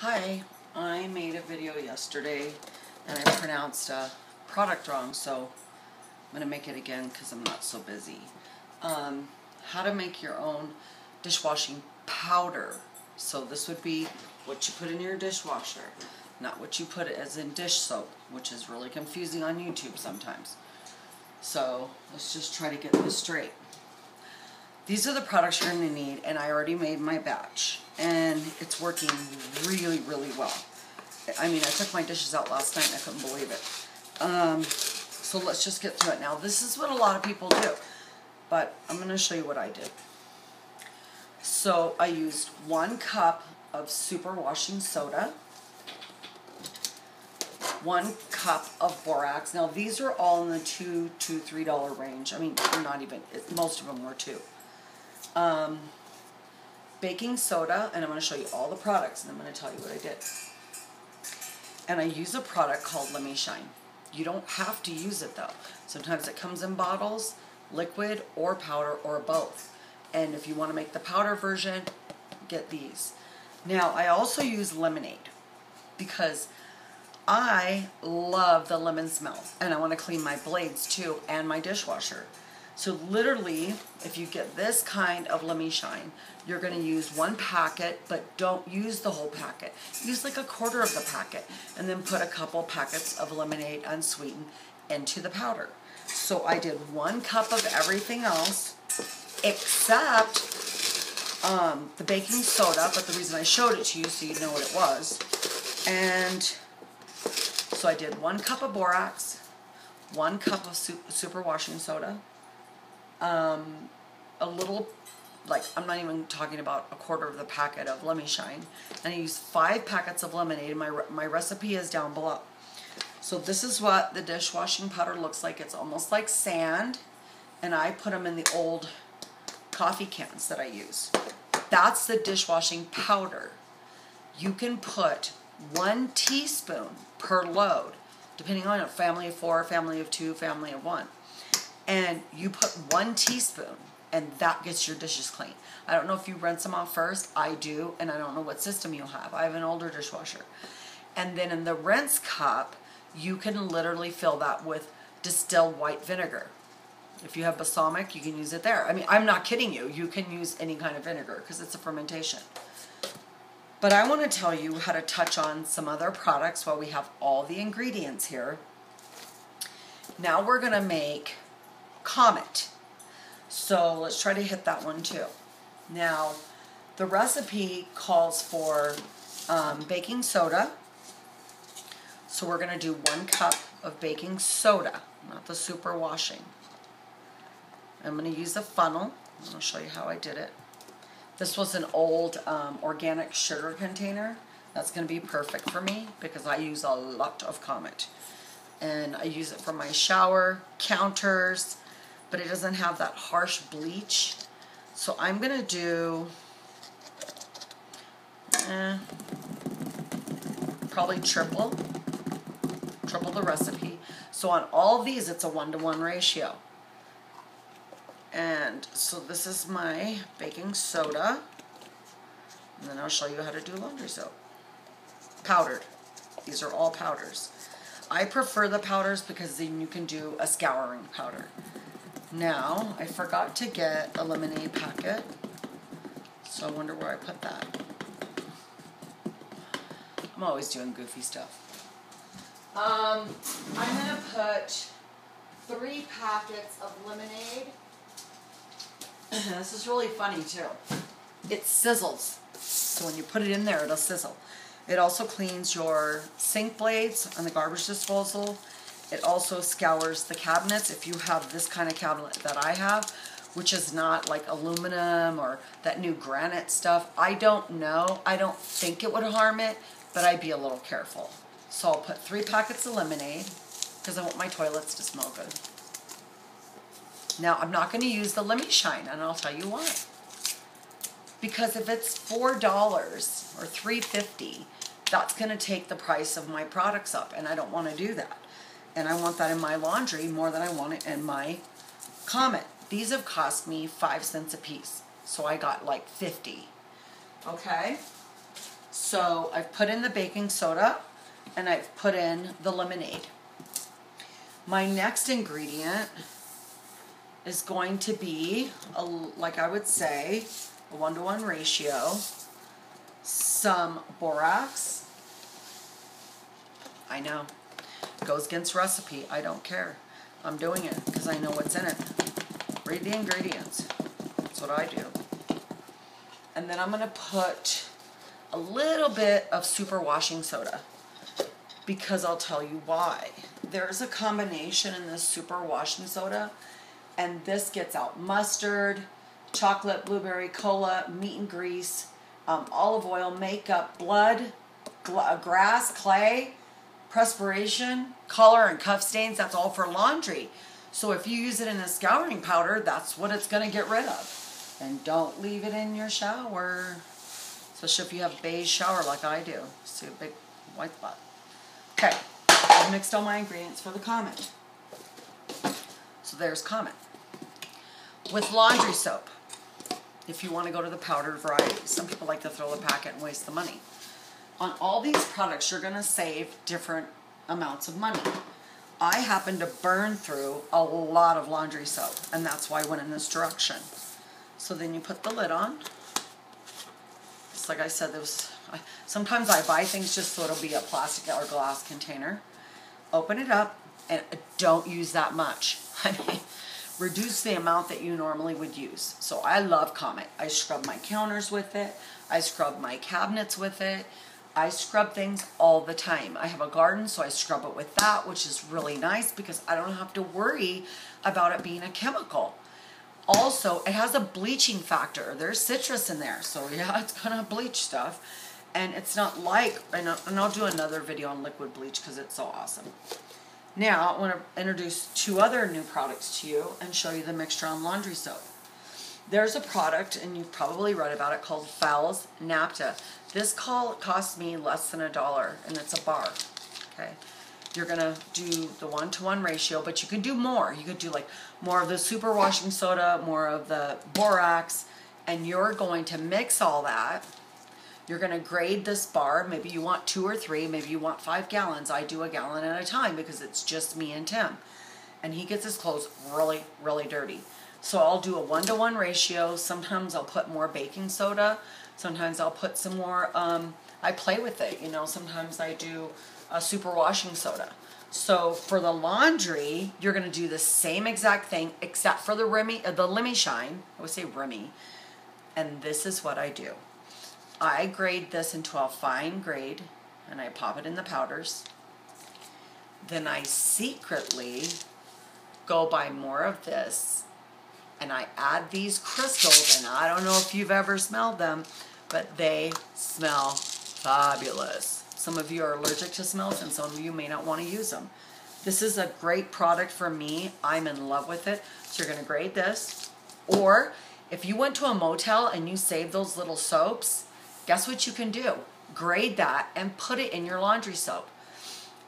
Hi, I made a video yesterday and I pronounced a product wrong, so I'm going to make it again because I'm not so busy. How to make your own dishwashing powder. So this would be what you put in your dishwasher, not what you put as in dish soap, which is really confusing on YouTube sometimes. So let's just try to get this straight. These are the products you're going to need, and I already made my batch, and it's working really, really well. I mean, I took my dishes out last night and I couldn't believe it. So let's just get through it. Now, this is what a lot of people do, but I'm going to show you what I did. So I used 1 cup of superwashing soda, 1 cup of borax. Now, these are all in the $2 to $3 range. I mean, not even, most of them were $2. Baking soda, and I'm going to show you all the products, and I'm going to tell you what I did. And I use a product called Lemi. You don't have to use it though. Sometimes it comes in bottles, liquid or powder or both. And if you want to make the powder version, get these. Now, I also use lemonade because I love the lemon smell, and I want to clean my blades too and my dishwasher. So literally, if you get this kind of Lemi, you're going to use 1 packet, but don't use the whole packet. Use like 1/4 of the packet, and then put a couple packets of lemonade unsweetened into the powder. So I did 1 cup of everything else, except the baking soda, but the reason I showed it to you so you know what it was. And so I did 1 cup of borax, 1 cup of superwashing soda, a little, like, I'm not even talking about 1/4 of the packet of Lemi, and I used 5 packets of lemonade. My recipe is down below. So this is what the dishwashing powder looks like. It's almost like sand, and I put them in the old coffee cans that I use. That's the dishwashing powder. You can put 1 teaspoon per load, depending on a family of 4, family of 2, family of 1. And you put 1 teaspoon, and that gets your dishes clean. I don't know if you rinse them off first. I do, and I don't know what system you have. I have an older dishwasher. And then in the rinse cup, you can literally fill that with distilled white vinegar. If you have balsamic, you can use it there. I mean, I'm not kidding you. You can use any kind of vinegar because it's a fermentation. But I want to tell you how to touch on some other products while we have all the ingredients here. Now we're going to make COMET. So let's try to hit that one too. Now, the recipe calls for baking soda. So we're going to do 1 cup of baking soda, not the super washing. I'm going to use a funnel. I'll show you how I did it. This was an old organic sugar container. That's going to be perfect for me because I use a lot of COMET. And I use it for my shower, counters, but it doesn't have that harsh bleach. So I'm going to do probably triple the recipe. So on all of these, it's a 1-to-1 ratio. And so this is my baking soda. And then I'll show you how to do laundry soap. Powdered. These are all powders. I prefer the powders because then you can do a scouring powder. Now, I forgot to get a lemonade packet. So I wonder where I put that. I'm always doing goofy stuff. I'm going to put 3 packets of lemonade. This is really funny too. It sizzles. So when you put it in there, it'll sizzle. It also cleans your sink blades and the garbage disposal. It also scours the cabinets. If you have this kind of cabinet that I have, which is not like aluminum or that new granite stuff, I don't know. I don't think it would harm it, but I'd be a little careful. So I'll put 3 packets of lemonade because I want my toilets to smell good. Now, I'm not going to use the Lemi, and I'll tell you why. Because if it's $4 or $3.50, that's going to take the price of my products up, and I don't want to do that. And I want that in my laundry more than I want it in my COMET. These have cost me 5 cents a piece, so I got like 50. Okay? So I've put in the baking soda and I've put in the lemonade. My next ingredient is going to be, like I would say, a 1-to-1 ratio, some borax. I know, it goes against recipe. I don't care. I'm doing it because I know what's in it. Read the ingredients. That's what I do. And then I'm going to put a little bit of superwashing soda, because I'll tell you why. There's a combination in this superwashing soda, and this gets out mustard, chocolate, blueberry, cola, meat and grease, olive oil, makeup, blood, grass, clay, perspiration, collar and cuff stains. That's all for laundry. So if you use it in a scouring powder, that's what it's going to get rid of. And don't leave it in your shower, especially if you have a beige shower like I do. See a big white spot. Okay, I've mixed all my ingredients for the COMET. So there's COMET. With laundry soap, if you want to go to the powdered variety. Some people like to throw the packet and waste the money. On all these products, you're going to save different amounts of money. I happen to burn through a lot of laundry soap, and that's why I went in this direction. So then you put the lid on. Just like I said, sometimes I buy things just so it'll be a plastic or glass container. Open it up, and don't use that much. I mean, reduce the amount that you normally would use. So I love COMET. I scrub my counters with it. I scrub my cabinets with it. I scrub things all the time. I have a garden, so I scrub it with that, which is really nice because I don't have to worry about it being a chemical. Also, it has a bleaching factor. There's citrus in there, so yeah, it's gonna bleach stuff. And it's not like, and I'll do another video on liquid bleach because it's so awesome. Now, I want to introduce 2 other new products to you and show you the mixture on laundry soap. There's a product, and you've probably read about it, called Fowl's Naphtha. This cost me less than $1, and it's a bar. Okay, you're gonna do the 1-to-1 ratio, but you can do more. You could do like more of the superwashing soda, more of the borax, and you're going to mix all that. You're going to grade this bar. Maybe you want 2 or 3. Maybe you want 5 gallons. I do a gallon at a time because it's just me and Tim. And he gets his clothes really, really dirty. So I'll do a 1-to-1 ratio. Sometimes I'll put more baking soda. Sometimes I'll put some more, I play with it. You know, sometimes I do a superwashing soda. So for the laundry, you're going to do the same exact thing except for the lemi shine. I would say remi. And this is what I do. I grade this into a fine grade, and I pop it in the powders. Then I secretly go buy more of this, and I add these crystals, and I don't know if you've ever smelled them, but they smell fabulous. Some of you are allergic to smells, and some of you may not want to use them. This is a great product for me. I'm in love with it. So you're going to grade this, or if you went to a motel and you saved those little soaps, guess what you can do? Grade that and put it in your laundry soap.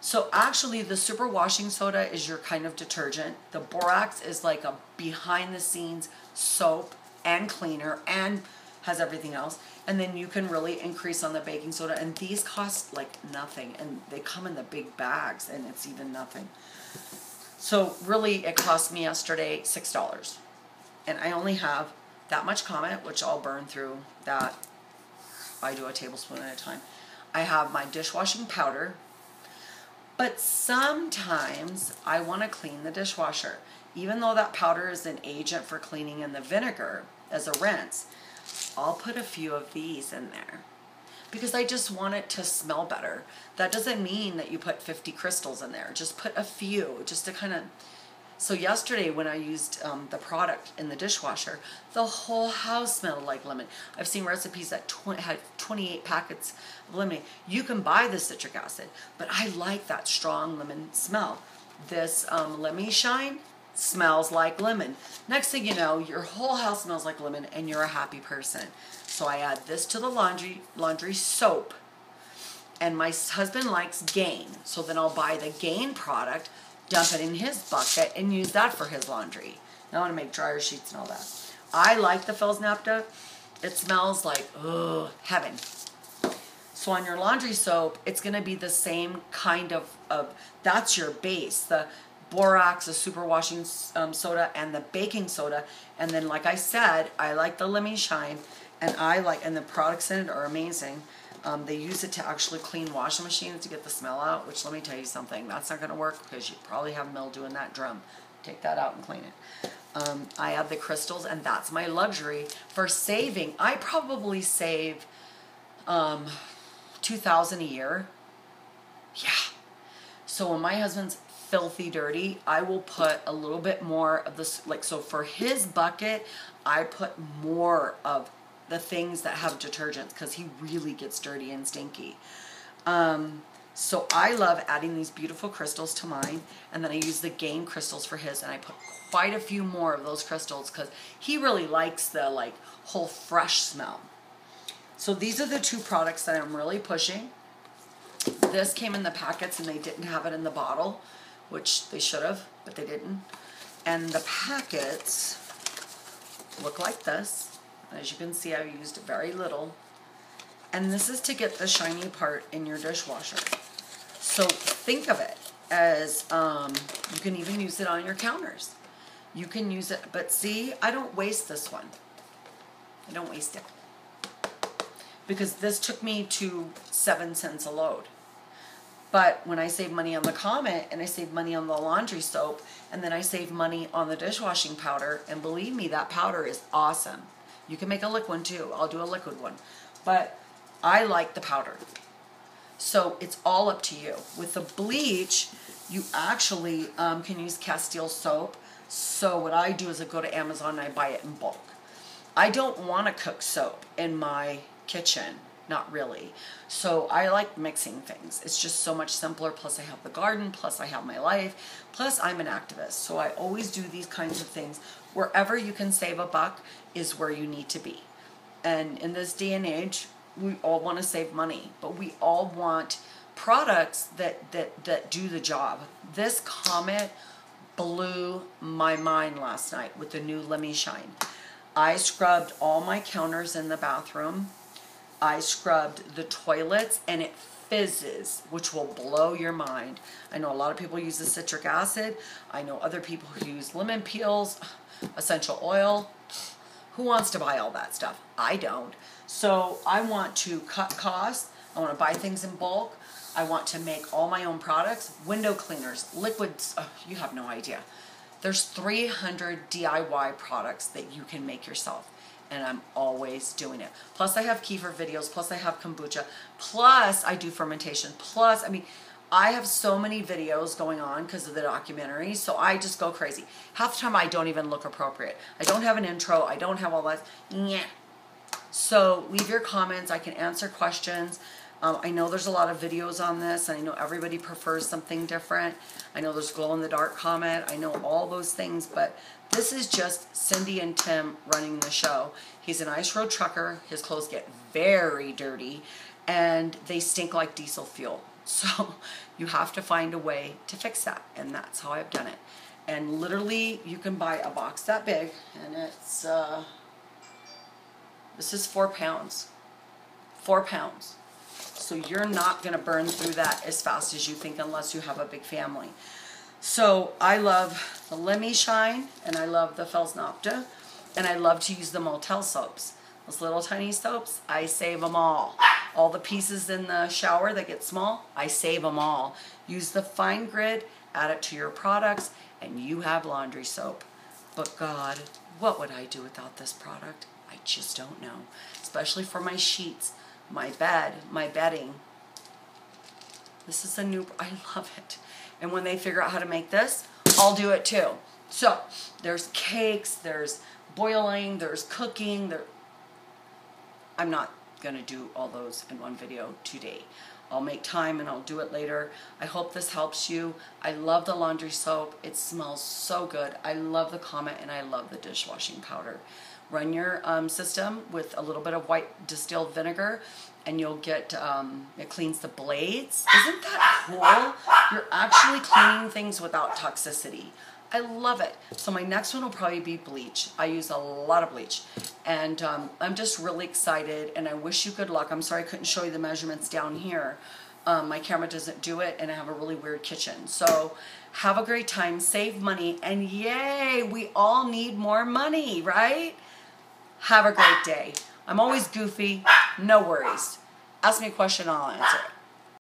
So actually the superwashing soda is your kind of detergent. The borax is like a behind the scenes soap and cleaner and has everything else. And then you can really increase on the baking soda. And these cost like nothing. And they come in the big bags and it's even nothing. So really it cost me yesterday $6. And I only have that much COMET, which I'll burn through that. I do a tablespoon at a time. I have my dishwashing powder, but sometimes I want to clean the dishwasher. Even though that powder is an agent for cleaning in the vinegar as a rinse, I'll put a few of these in there because I just want it to smell better. That doesn't mean that you put 50 crystals in there. Just put a few just to kind of... So yesterday when I used the product in the dishwasher, the whole house smelled like lemon. I've seen recipes that had 28 packets of lemon. You can buy the citric acid, but I like that strong lemon smell. This lemi shine smells like lemon. Next thing you know, your whole house smells like lemon and you're a happy person. So I add this to the laundry soap. And my husband likes Gain, so then I'll buy the Gain product, dump it in his bucket, and use that for his laundry. Now I want to make dryer sheets and all that. I like the Fowl's Naphtha. It smells like, heaven. So on your laundry soap, it's going to be the same kind of, that's your base. The borax, the superwashing soda, and the baking soda. And then, like I said, I like the Lemi Shine, and the products in it are amazing. They use it to actually clean washing machines to get the smell out, which, let me tell you something, that's not going to work because you probably have mildew in that drum. Take that out and clean it. I add the crystals, and that's my luxury for saving. I probably save $2,000 a year. Yeah. So when my husband's filthy dirty, I will put a little bit more of this, like, so for his bucket, I put more of the things that have detergents because he really gets dirty and stinky. So I love adding these beautiful crystals to mine, and then I use the Gain crystals for his, and I put quite a few more of those crystals because he really likes the, like, whole fresh smell. So these are the two products that I'm really pushing. This came in the packets and they didn't have it in the bottle, which they should have, but they didn't. And the packets look like this. As you can see, I used very little. And this is to get the shiny part in your dishwasher. So think of it as, you can even use it on your counters. You can use it, but see, I don't waste this one. I don't waste it. Because this took me to 7 cents a load. But when I save money on the Comet, and I save money on the laundry soap, and then I save money on the dishwashing powder, and believe me, that powder is awesome. You can make a liquid one too. I'll do a liquid one. But I like the powder. So it's all up to you. With the bleach, you actually can use Castile soap. So what I do is I go to Amazon and I buy it in bulk. I don't want to cook soap in my kitchen. Not really. So I like mixing things. It's just so much simpler. Plus I have the garden. Plus I have my life. Plus I'm an activist. So I always do these kinds of things. Wherever you can save a buck is where you need to be. And in this day and age, we all want to save money. But we all want products that do the job. This Comet blew my mind last night with the new Lemi Shine. I scrubbed all my counters in the bathroom. I scrubbed the toilets, and it fizzes, which will blow your mind. I know a lot of people use the citric acid. I know other people who use lemon peels, essential oil. Who wants to buy all that stuff? I don't. So I want to cut costs. I want to buy things in bulk. I want to make all my own products. Window cleaners, liquids, you have no idea. There's 300 DIY products that you can make yourself. And I'm always doing it. Plus I have kefir videos, plus I have kombucha, plus I do fermentation, plus, I mean, I have so many videos going on because of the documentary, so I just go crazy. Half the time I don't even look appropriate. I don't have an intro, I don't have all that. Yeah. So leave your comments, I can answer questions. I know there's a lot of videos on this, and I know everybody prefers something different. I know there's glow-in-the-dark comment. I know all those things, but this is just Cindy and Tim running the show. He's an ice road trucker. His clothes get very dirty, and they stink like diesel fuel. So you have to find a way to fix that, and that's how I've done it. And literally, you can buy a box that big, and it's, this is 4 pounds. 4 pounds. So you're not going to burn through that as fast as you think unless you have a big family. So I love the Lemi Shine, and I love the naphtha, and I love to use the motel soaps. Those little tiny soaps, I save them all. All the pieces in the shower that get small, I save them all. Use the fine grit, add it to your products, and you have laundry soap. But God, what would I do without this product? I just don't know. Especially for my sheets, my bed, my bedding. This is a new, I love it. And when they figure out how to make this, I'll do it too. So there's cakes, there's boiling, there's cooking. I'm not gonna do all those in one video today. I'll make time and I'll do it later. I hope this helps you. I love the laundry soap. It smells so good. I love the Comet, and I love the dishwashing powder. Run your system with a little bit of white distilled vinegar, and you'll get, it cleans the blades. Isn't that cool? You're actually cleaning things without toxicity. I love it. So my next one will probably be bleach. I use a lot of bleach. And I'm just really excited, and I wish you good luck. I'm sorry I couldn't show you the measurements down here. My camera doesn't do it, and I have a really weird kitchen. So have a great time, save money, and yay, we all need more money, right? Have a great day. I'm always goofy, no worries. Ask me a question, I'll answer it.